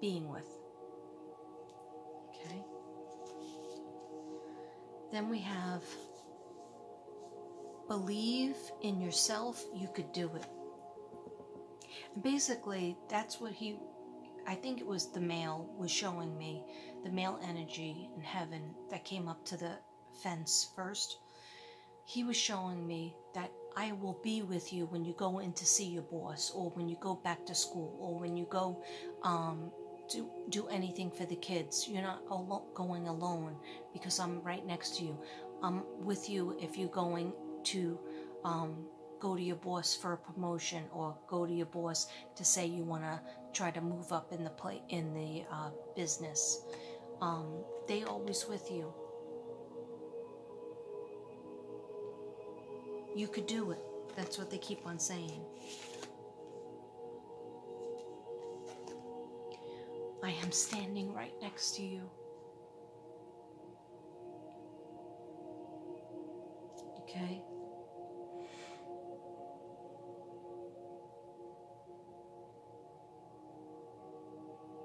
being with. Okay. Then we have believe in yourself, you could do it. And basically, that's what I think it was the male was showing me, the male energy in heaven that came up to the fence first. He was showing me that I will be with you when you go in to see your boss, or when you go back to school, or when you go to do anything for the kids. You're not going alone, because I'm right next to you. I'm with you if you're going to go to your boss for a promotion, or go to your boss to say you want to try to move up in the business. They always with you. You could do it. That's what they keep on saying. I am standing right next to you. Okay?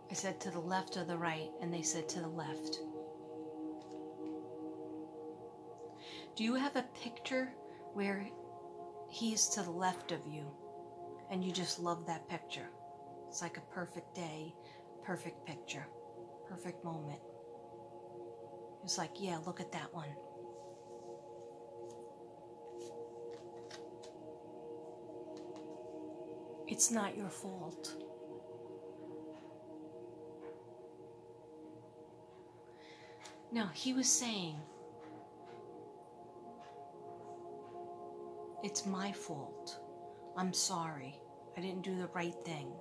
I said to the left or the right, and they said to the left. Do you have a picture where he's to the left of you and you just love that picture? It's like a perfect day, perfect picture, perfect moment. It's like, yeah, look at that one. It's not your fault. Now, he was saying, it's my fault. I'm sorry. I didn't do the right thing.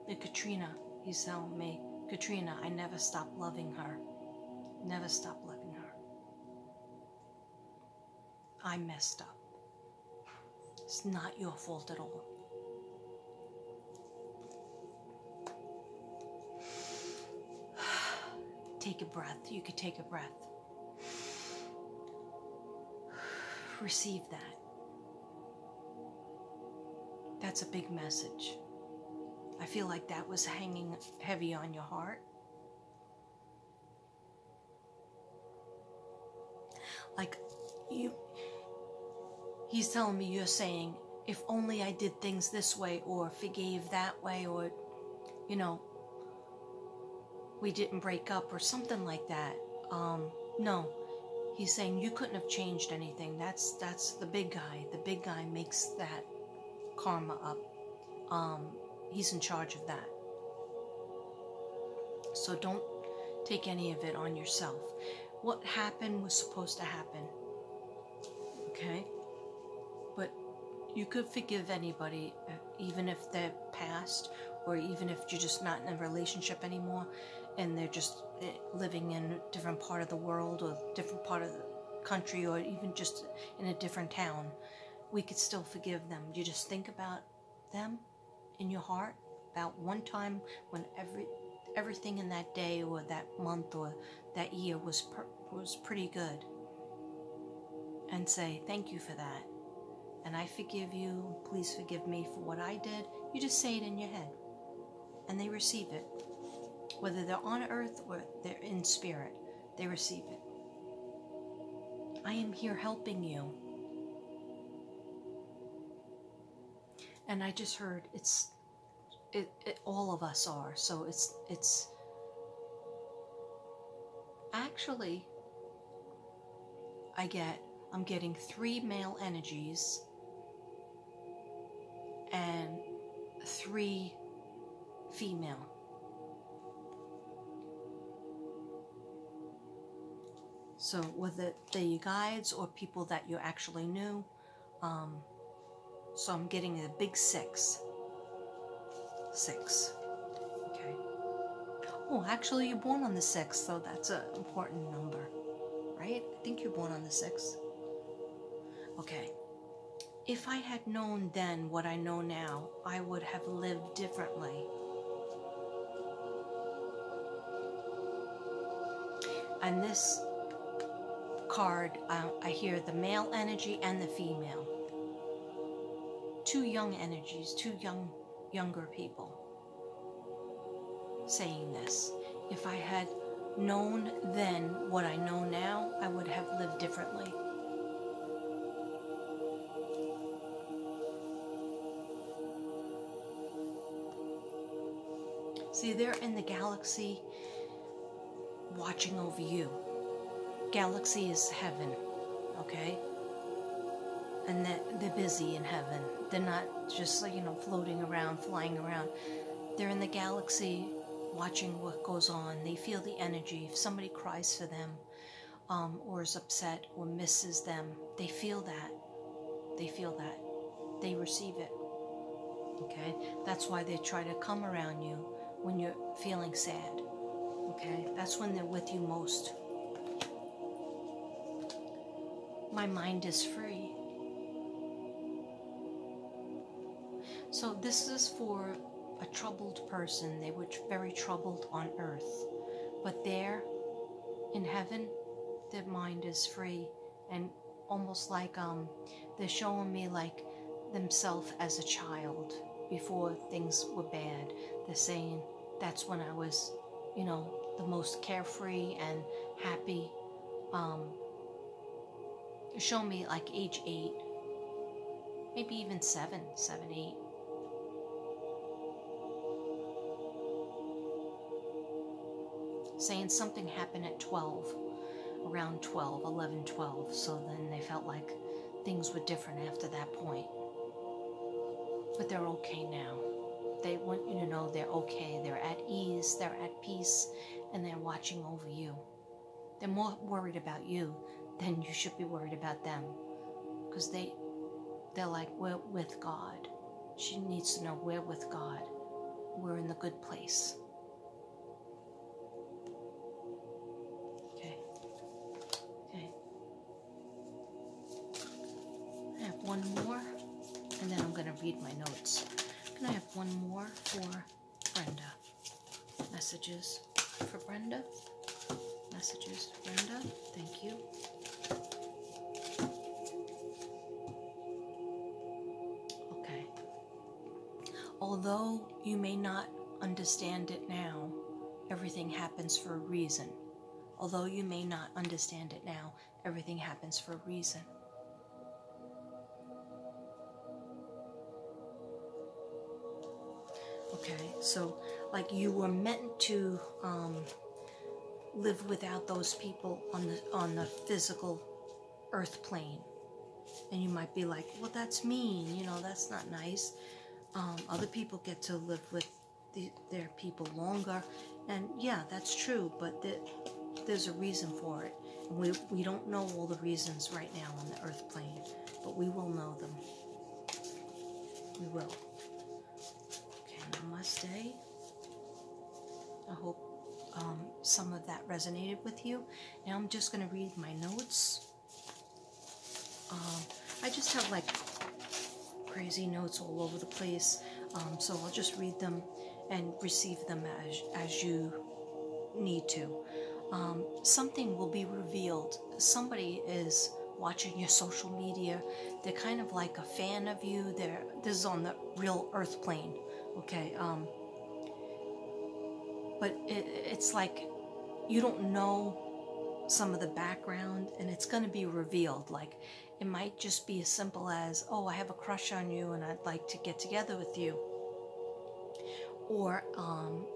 And Katrina, he's telling me, Katrina, I never stopped loving her. Never stopped loving her. I messed up. It's not your fault at all. Take a breath. You could take a breath. Receive that. That's a big message. I feel like that was hanging heavy on your heart. Like he's telling me, you're saying, if only I did things this way, or forgave that way, or, you know, we didn't break up or something like that. No. He's saying you couldn't have changed anything. That's the big guy. The big guy makes that karma up. He's in charge of that. So don't take any of it on yourself. What happened was supposed to happen. Okay? But you could forgive anybody, even if they're past, or even if you're just not in a relationship anymore, and they're just living in a different part of the world, or different part of the country, or even just in a different town. We could still forgive them. You just think about them in your heart, about one time when everything in that day, or that month, or that year was pretty good, and say, thank you for that, and I forgive you. Please forgive me for what I did. You just say it in your head, and they receive it. Whether they're on earth or they're in spirit, they receive it. I am here helping you. And I just heard all of us are. So it's actually, I'm getting 3 male energies and 3 female. So whether they're guides or people that you actually knew. So I'm getting a big 6. 6. Okay. Oh, actually you're born on the 6th, so that's an important number. Right? I think you're born on the 6th. Okay. If I had known then what I know now, I would have lived differently. And this card, I hear the male energy and the female. 2 young energies, 2 young younger people saying this. If I had known then what I know now, I would have lived differently. See, they're in the galaxy watching over you. Galaxy is heaven, okay? And they're busy in heaven. They're not just, like, floating around, flying around. They're in the galaxy watching what goes on. They feel the energy. If somebody cries for them, or is upset or misses them, they feel that. They feel that. They receive it. Okay? That's why they try to come around you when you're feeling sad. Okay? That's when they're with you most. My mind is free. So this is for a troubled person. They were very troubled on earth. But there, in heaven, their mind is free. And almost like they're showing me like themselves as a child before things were bad. They're saying that's when I was, the most carefree and happy. Show me like age 8, maybe even 7, 8. Saying something happened at 12, around 12, 11, 12. So then they felt like things were different after that point. But they're okay now. They want you to know they're okay. They're at ease, they're at peace, and they're watching over you. They're more worried about you than you should be worried about them. Because they're like, we're with God. She needs to know we're with God. We're in the good place. Okay. I have one more, and then I'm going to read my notes. Can I have one more for Brenda? Messages for Brenda. Messages for Brenda. Thank you. Okay. Although you may not understand it now, everything happens for a reason. Although you may not understand it now, everything happens for a reason. Okay, so like you were meant to live without those people on the physical earth plane, and you might be like, well, that's mean, that's not nice. Other people get to live with their people longer, and yeah, that's true, but there's a reason for it. And we don't know all the reasons right now on the earth plane, but we will know them. We will. Namaste. I hope some of that resonated with you. Now I'm just going to read my notes. I just have like crazy notes all over the place, so I'll just read them and receive them as you need to. Something will be revealed. Somebody is watching your social media. They're kind of like a fan of you. This is on the real earth plane. Okay, but it's like you don't know some of the background, and it's going to be revealed. Like, it might just be as simple as, oh, I have a crush on you and I'd like to get together with you. Or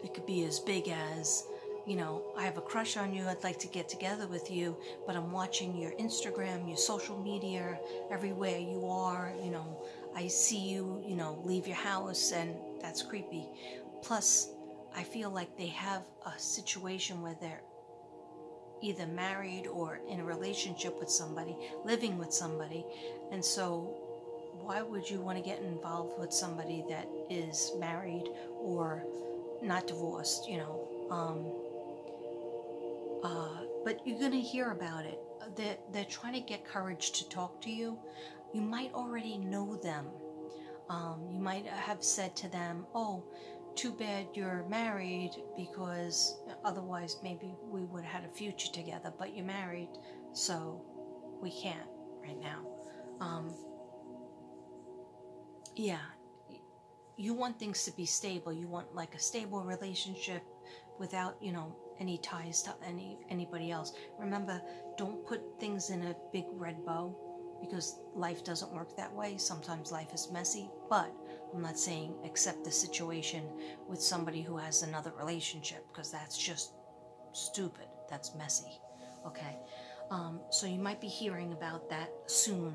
it could be as big as, I have a crush on you, I'd like to get together with you, but I'm watching your Instagram, your social media, everywhere you are, I see you, leave your house, and that's creepy. Plus, I feel like they have a situation where they're either married or in a relationship with somebody, living with somebody, and so why would you want to get involved with somebody that is married or not divorced, but you're going to hear about it. They're trying to get courage to talk to you. You might already know them. You might have said to them, oh, too bad you're married, because otherwise maybe we would have had a future together, but you're married, so we can't right now. Yeah, you want things to be stable. You want like a stable relationship without, you know, any ties to anybody else. Remember, don't put things in a big red bow, because life doesn't work that way. Sometimes life is messy, but I'm not saying accept the situation with somebody who has another relationship, because that's just stupid. That's messy. Okay, so you might be hearing about that soon.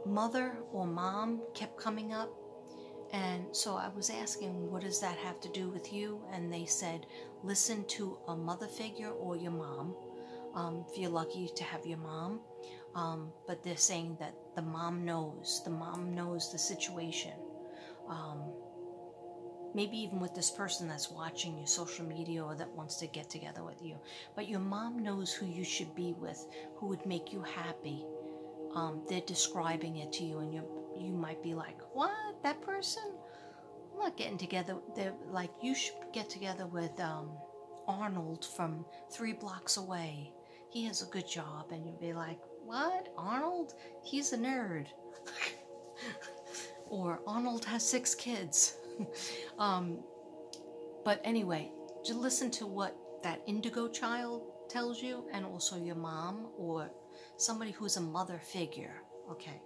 Mother or mom kept coming up, and so I was asking, what does that have to do with you? And they said, listen to a mother figure or your mom, if you're lucky to have your mom. But they're saying that the mom knows the situation. Maybe even with this person that's watching your social media or that wants to get together with you. But your mom knows who you should be with, who would make you happy. They're describing it to you, and you might be like, what? That person? I'm not getting together. They're like, you should get together with Arnold from 3 blocks away. He has a good job. And you'll be like, what? Arnold? He's a nerd. Or Arnold has 6 kids. But anyway, just listen to what that indigo child tells you, and also your mom or somebody who's a mother figure. Okay.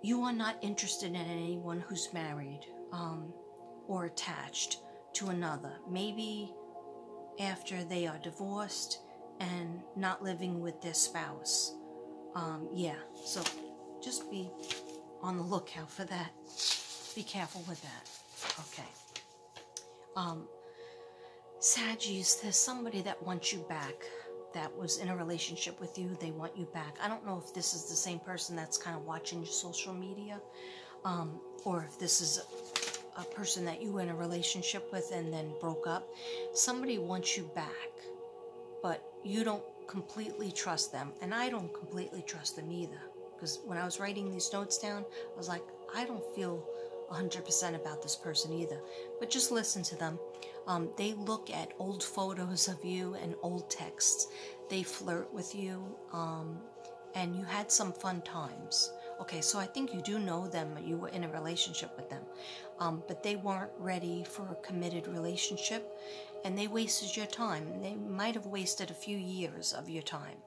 You are not interested in anyone who's married or attached to another. Maybe after they are divorced and not living with their spouse. Yeah, so just be on the lookout for that. Be careful with that. Okay. Saggies, there's somebody that wants you back, that was in a relationship with you. They want you back. I don't know if this is the same person that's kind of watching your social media, or if this is a person that you were in a relationship with and then broke up. Somebody wants you back, but you don't completely trust them, and I don't completely trust them either, because when I was writing these notes down, I was like, I don't feel 100% about this person either. But just listen to them. They look at old photos of you and old texts. They flirt with you, and you had some fun times. Okay, so I think you do know them. You were in a relationship with them, but they weren't ready for a committed relationship, and they wasted your time. They might have wasted a few years of your time.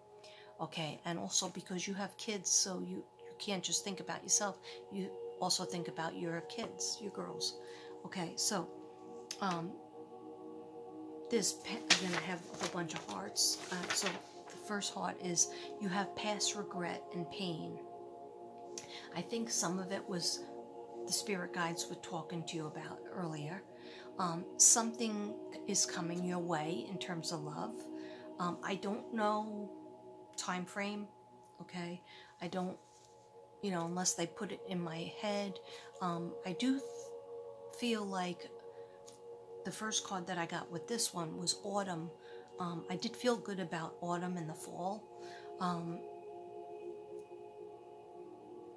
Okay, and also because you have kids, so you can't just think about yourself. You also think about your kids, your girls. Okay, so I'm gonna have a whole bunch of hearts. So the first heart is you have past regret and pain. I think some of it was the spirit guides were talking to you about earlier. Something is coming your way in terms of love. I don't know time frame. Okay, I don't, unless they put it in my head. I do feel like the first card that I got with this one was autumn. I did feel good about autumn and the fall.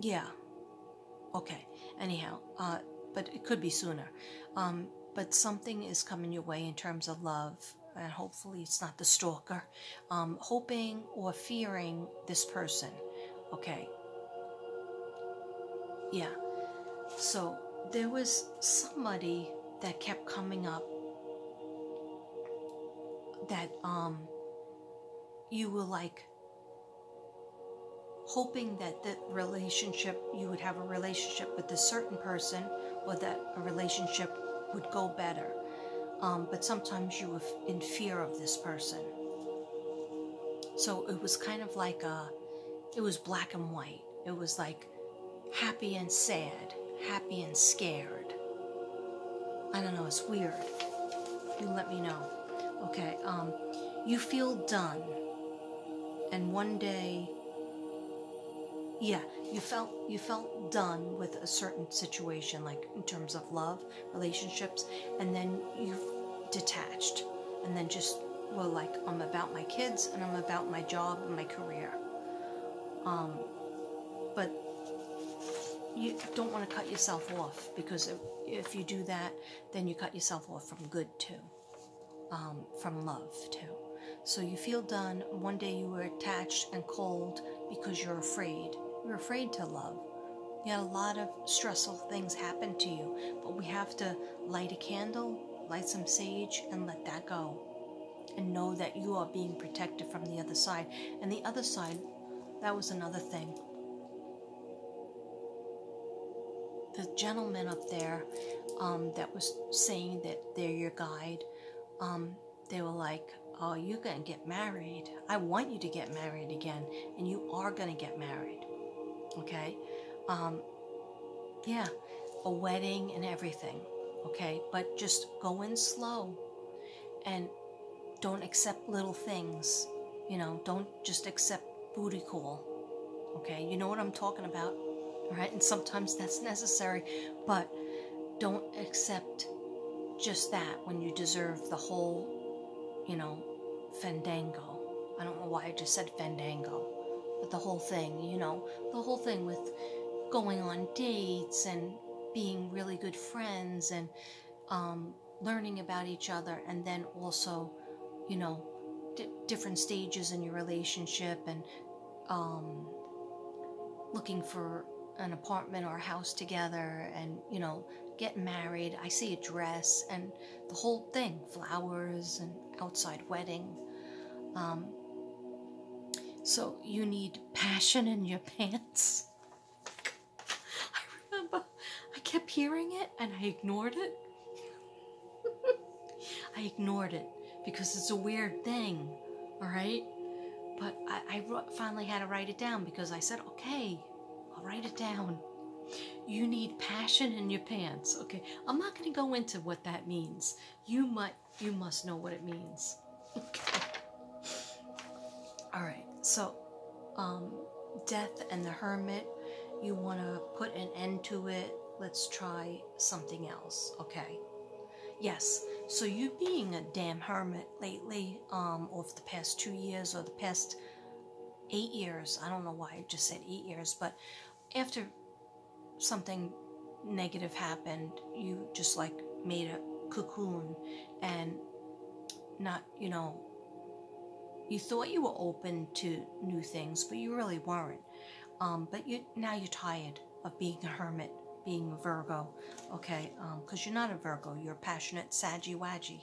Yeah. Okay. Anyhow, but it could be sooner. But something is coming your way in terms of love, and hopefully it's not the stalker. Hoping or fearing this person. Okay. Yeah. So there was somebody that kept coming up that you were like hoping that the relationship, you would have a relationship with this certain person, or that a relationship would go better. But sometimes you were in fear of this person. So it was kind of like it was black and white. It was like happy and sad, happy and scared. I don't know, it's weird. You let me know. Okay, you feel done. And one day, yeah, you felt done with a certain situation, like in terms of love, relationships, and then you detached, and then just were like, I'm about my kids, and I'm about my job and my career. But you don't want to cut yourself off, because if you do that, then you cut yourself off from good too, from love too. So you feel done. One day you were attached and cold because you're afraid. You're afraid to love. You had a lot of stressful things happen to you, but we have to light a candle, light some sage, and let that go. And know that you are being protected from the other side. And the other side, that was another thing. The gentleman up there that was saying that they're your guide, they were like, oh, you're going to get married. I want you to get married again, and you are going to get married. Okay? Yeah, a wedding and everything. Okay? But just go in slow and don't accept little things. You know, don't just accept booty call. Okay? You know what I'm talking about? Right? And sometimes that's necessary, but don't accept just that when you deserve the whole, you know, fandango. I don't know why I just said fandango, but the whole thing, you know, the whole thing with going on dates and being really good friends and learning about each other, and then also, you know, different stages in your relationship, and looking for an apartment or a house together, and, you know, getting married. I see a dress and the whole thing, flowers and outside wedding. So you need passion in your pants. I remember I kept hearing it and I ignored it. I ignored it because it's a weird thing, all right? But I finally had to write it down because I said, okay, I'll write it down. You need passion in your pants. Okay, I'm not going to go into what that means. You must know what it means. Okay. All right. So, Death and the Hermit. You want to put an end to it. Let's try something else. Okay. Yes. So you being a damn hermit lately, over the past 2 years or the past 8 years. I don't know why I just said 8 years, but after something negative happened, you just like made a cocoon and not, you know, you thought you were open to new things, but you really weren't. But now you're tired of being a hermit, being a Virgo, okay? Because you're not a Virgo, you're a passionate saggy-waggy.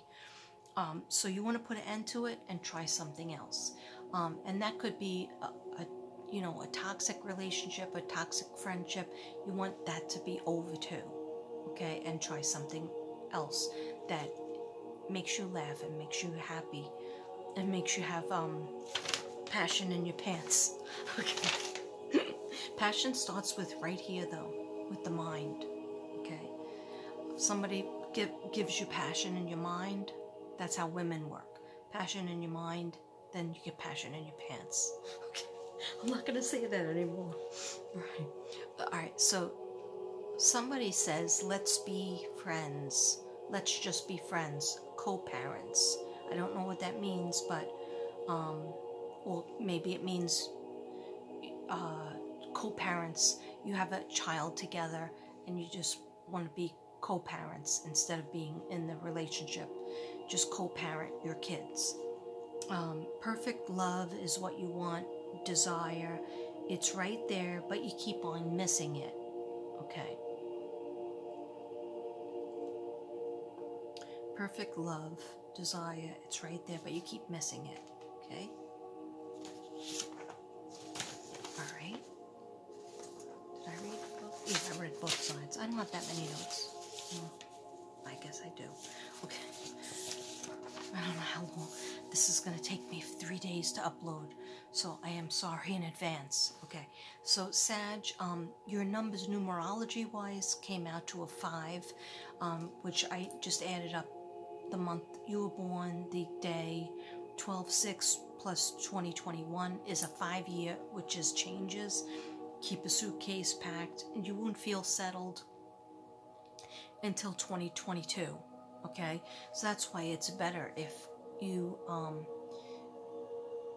So you want to put an end to it and try something else. And that could be a toxic relationship, a toxic friendship. You want that to be over too, okay? And try something else that makes you laugh and makes you happy and makes you have passion in your pants. Okay. Passion starts with right here though, with the mind. Okay. If somebody gives you passion in your mind, that's how women work. Passion in your mind, then you get passion in your pants. Okay. I'm not going to say that anymore. All right, so somebody says, let's be friends. Let's just be friends, co-parents. I don't know what that means, but, well, maybe it means co-parents. You have a child together and you just want to be co-parents instead of being in the relationship. Just co-parent your kids. Perfect love is what you want. Desire, it's right there, but you keep on missing it. Okay. Perfect love, desire, it's right there, but you keep missing it. Okay. All right. Did I read both? Yeah, I read both sides. I don't have that many notes. I guess I do. Okay. I don't know how long. This is going to take me 3 days to upload, so I am sorry in advance. Okay, so Sag, your numbers numerology-wise came out to a 5, which I just added up the month you were born, the day. 12/6 plus 2021 is a 5-year, which is changes. Keep a suitcase packed, and you won't feel settled until 2022. Okay, so that's why it's better if you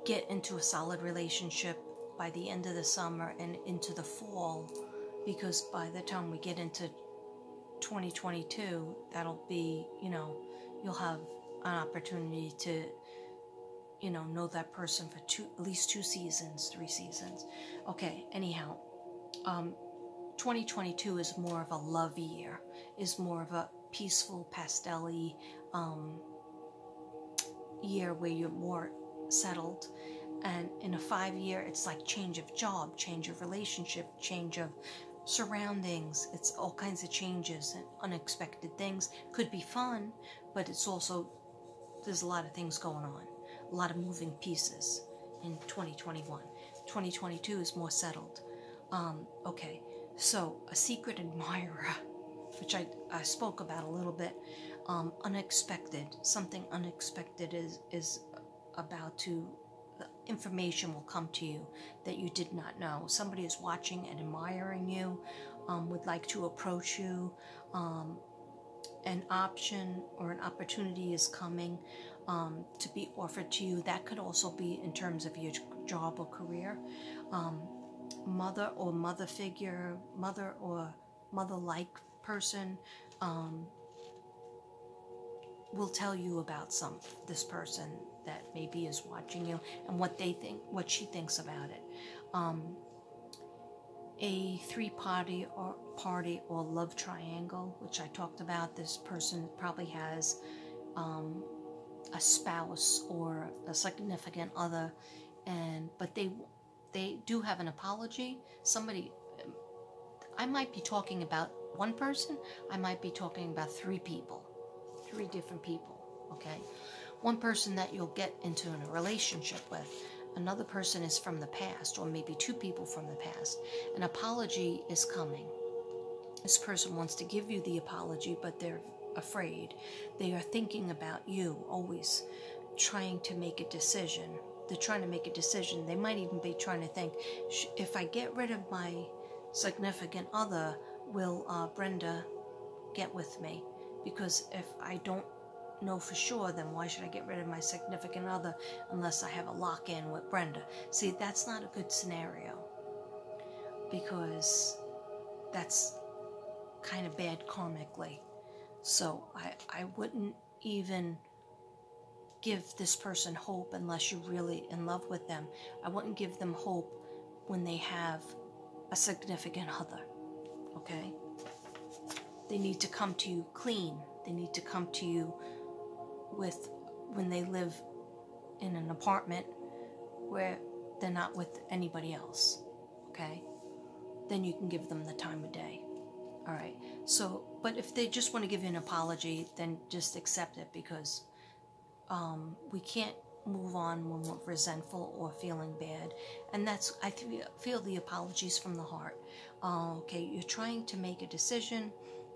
get into a solid relationship by the end of the summer and into the fall, because by the time we get into 2022, that'll be, you'll have an opportunity to, know that person for at least 2 seasons, 3 seasons. Okay, anyhow, 2022 is more of a love year, is more of a peaceful, pastel-y year where you're more settled. And in a 5-year, it's like change of job, change of relationship, change of surroundings. It's all kinds of changes and unexpected things. Could be fun, but it's also, there's a lot of things going on, a lot of moving pieces in 2021. 2022 is more settled. Okay, so a secret admirer, which I spoke about a little bit. Unexpected, something unexpected is about to, the information will come to you that you did not know. Somebody is watching and admiring you, would like to approach you. An option or an opportunity is coming to be offered to you. That could also be in terms of your job or career. Mother or mother figure, mother or mother-like person will tell you about this person that maybe is watching you and what they think, what she thinks about it. A three-party or love triangle, which I talked about. This person probably has a spouse or a significant other, but they do have an apology. Somebody, I might be talking about one person, I might be talking about 3 people, 3 different people, okay? One person that you'll get into a relationship with. Another person is from the past, or maybe 2 people from the past. An apology is coming. This person wants to give you the apology, but they're afraid. They are thinking about you, always trying to make a decision. They're trying to make a decision. They might even be trying to think, if I get rid of my significant other, will Brenda get with me? Because if I don't know for sure, then why should I get rid of my significant other unless I have a lock-in with Brenda? See, that's not a good scenario, because that's kind of bad karmically. So I wouldn't even give this person hope unless you're really in love with them. I wouldn't give them hope when they have a significant other, okay? They need to come to you clean. They need to come to you when they live in an apartment where they're not with anybody else, okay? Then you can give them the time of day, all right? So, but if they just want to give you an apology, then just accept it, because we can't move on when we're resentful or feeling bad. And that's, I feel the apologies from the heart. Okay, you're trying to make a decision,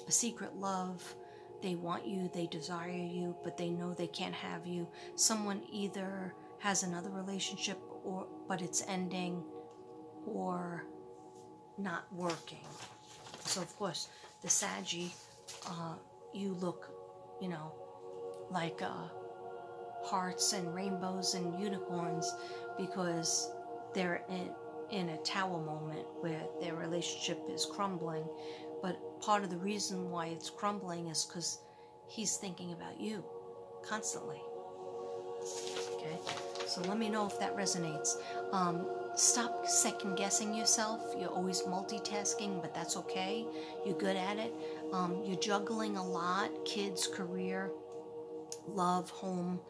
a secret love. They want you, they desire you, but they know they can't have you. Someone either has another relationship, but it's ending, or not working. So of course, the Saggy, you look, like hearts and rainbows and unicorns, because they're in a tower moment where their relationship is crumbling. But part of the reason why it's crumbling is because he's thinking about you constantly. Okay, so let me know if that resonates. Stop second-guessing yourself. You're always multitasking, but that's okay. You're good at it. You're juggling a lot: kids, career, love, home,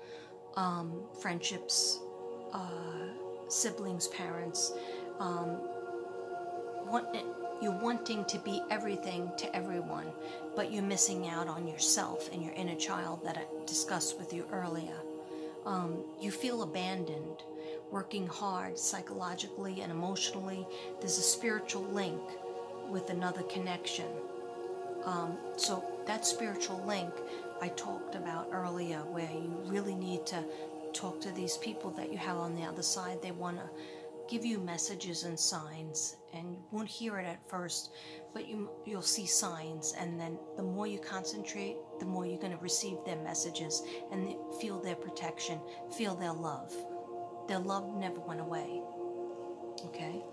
friendships, siblings, parents. You're wanting to be everything to everyone, but you're missing out on yourself and your inner child that I discussed with you earlier. You feel abandoned, working hard psychologically and emotionally. There's a spiritual link with another connection. So that spiritual link I talked about earlier, where you really need to talk to these people that you have on the other side. They want to give you messages and signs, and you won't hear it at first, but you'll see signs, and then the more you concentrate, the more you're going to receive their messages and feel their protection, feel their love. Their love never went away, okay?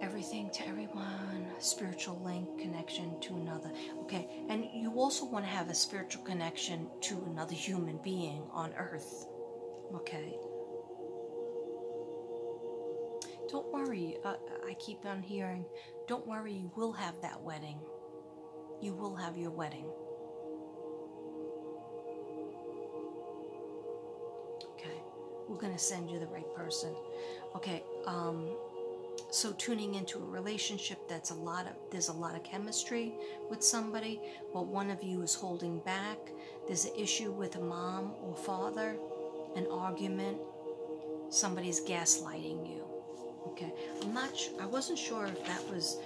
Everything to everyone, spiritual link, connection to another, okay? And you also want to have a spiritual connection to another human being on earth, okay? Don't worry, I keep on hearing don't worry, you will have that wedding. You will have your wedding. Okay, we're going to send you the right person. Okay, so tuning into a relationship there's a lot of chemistry with somebody, but one of you is holding back. There's an issue with a mom or father, an argument, somebody's gaslighting you. Okay, I wasn't sure if that was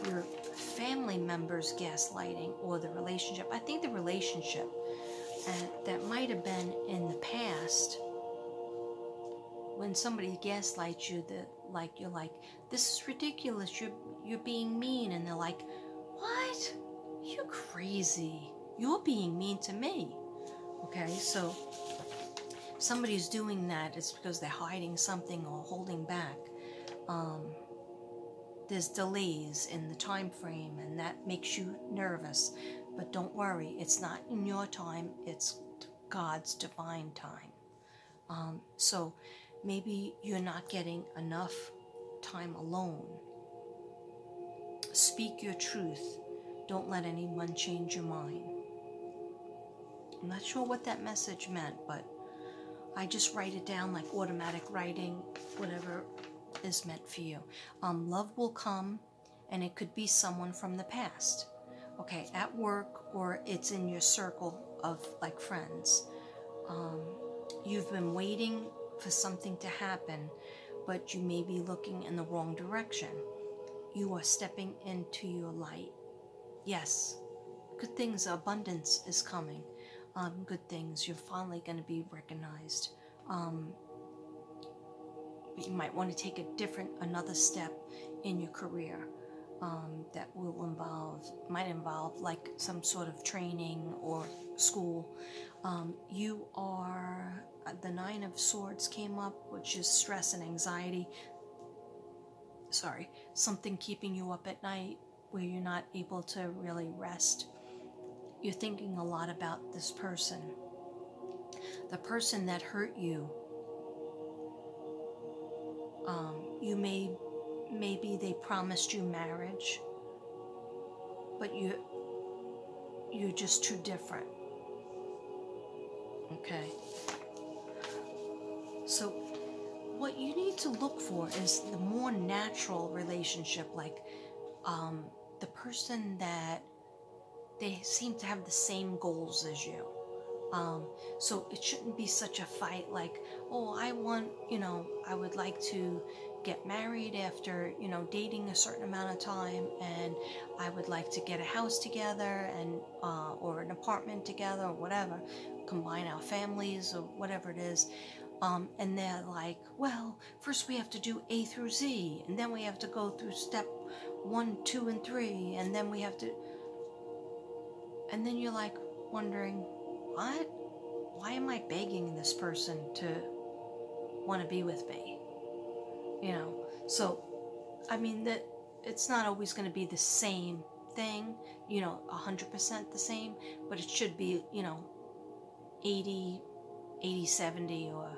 your family members gaslighting or the relationship. I think the relationship, that might have been in the past. When somebody gaslights you, you're like, this is ridiculous, you're being mean, and they're like, what? You're crazy. You're being mean to me. Okay, so somebody's doing that, it's because they're hiding something or holding back. There's delays in the time frame, and that makes you nervous. But don't worry, it's not in your time, it's God's divine time. So maybe you're not getting enough time alone. Speak your truth. Don't let anyone change your mind. I'm not sure what that message meant, but I just write it down like automatic writing, whatever is meant for you. Love will come, and it could be someone from the past. Okay, at work, or it's in your circle of like friends. You've been waiting for something to happen, but you may be looking in the wrong direction. You are stepping into your light. Yes, good things, abundance is coming. Good things, you're finally going to be recognized. You might want to take another step in your career that might involve like some sort of training or school. You are, the Nine of Swords came up, which is stress and anxiety. Sorry, something keeping you up at night where you're not able to really rest. You're thinking a lot about this person. The person that hurt you. Maybe they promised you marriage, but you're just too different. Okay. So what you need to look for is the more natural relationship, like the person that they seem to have the same goals as you. So it shouldn't be such a fight like, oh, I would like to get married after, dating a certain amount of time, and I would like to get a house together and or an apartment together or whatever, combine our families or whatever it is. And they're like, well, first we have to do A through Z, and then we have to go through step 1, 2, and 3, and then we have to, and then you're like wondering, what? Why am I begging this person to want to be with me? So, I mean, that it's not always going to be the same thing, 100% the same, but it should be, 80, 70, or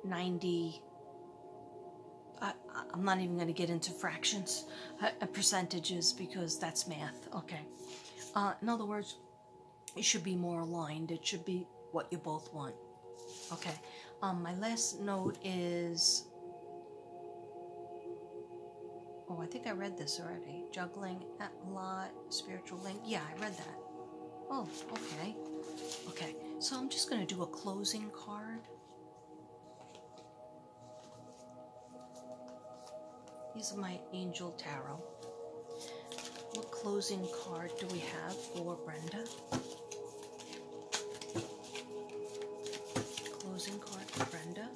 90. I'm not even going to get into fractions, percentages, because that's math. Okay. In other words, it should be more aligned. It should be what you both want. Okay. My last note is, I think I read this already. Juggling a lot, spiritual link. Yeah, I read that. Oh, okay. Okay, so I'm just going to do a closing card. These are my Angel Tarot. What closing card do we have for Brenda? Closing card for Brenda.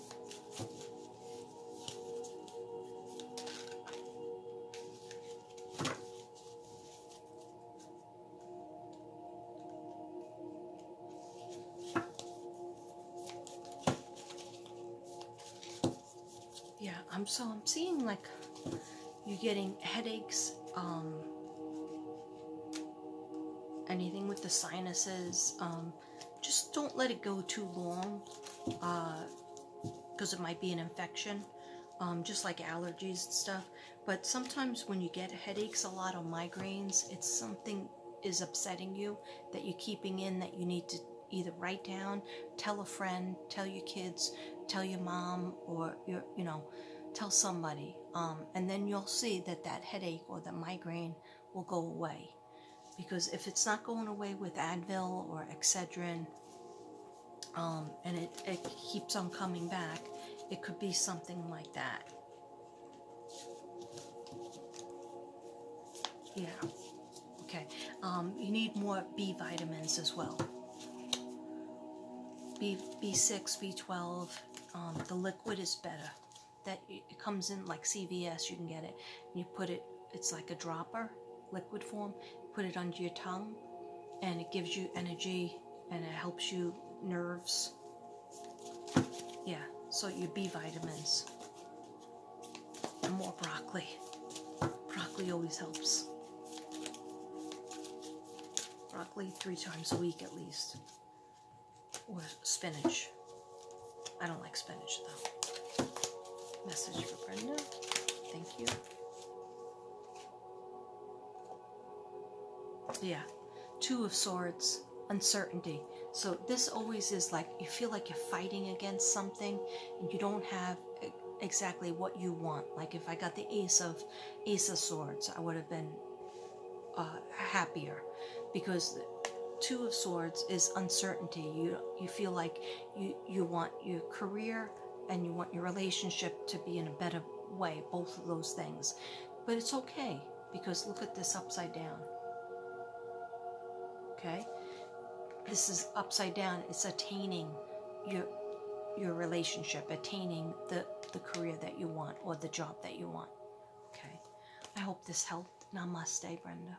Yeah, I'm seeing like you're getting headaches, anything with the sinuses. Just don't let it go too long, because it might be an infection, just like allergies and stuff. But sometimes when you get headaches a lot, or migraines, it's something is upsetting you that you're keeping in, that you need to either write down, tell a friend, tell your kids, tell your mom, or tell somebody. And then you'll see that that headache or the migraine will go away. Because if it's not going away with Advil or Excedrin, and it keeps on coming back, it could be something like that. Yeah. Okay. You need more B vitamins as well. B6, B12. The liquid is better. That it comes in like CVS. You can get it. And you put it. It's like a dropper, liquid form. Put it under your tongue, and it gives you energy, and it helps you nerves. Yeah. So your B vitamins. And more broccoli. Broccoli always helps. Broccoli 3 times a week at least. Or spinach. I don't like spinach though. Message for Brenda. Thank you. Yeah. 2 of Swords. Uncertainty. So this always is like you feel like you're fighting against something and you don't have exactly what you want. Like if I got the Ace of Swords, I would have been happier, because the 2 of Swords is uncertainty. You feel like you want your career and you want your relationship to be in a better way, both of those things. But it's okay, because look at this upside down. Okay? This is upside down. It's attaining your relationship, attaining the career that you want or the job that you want. Okay? I hope this helped. Namaste, Brenda.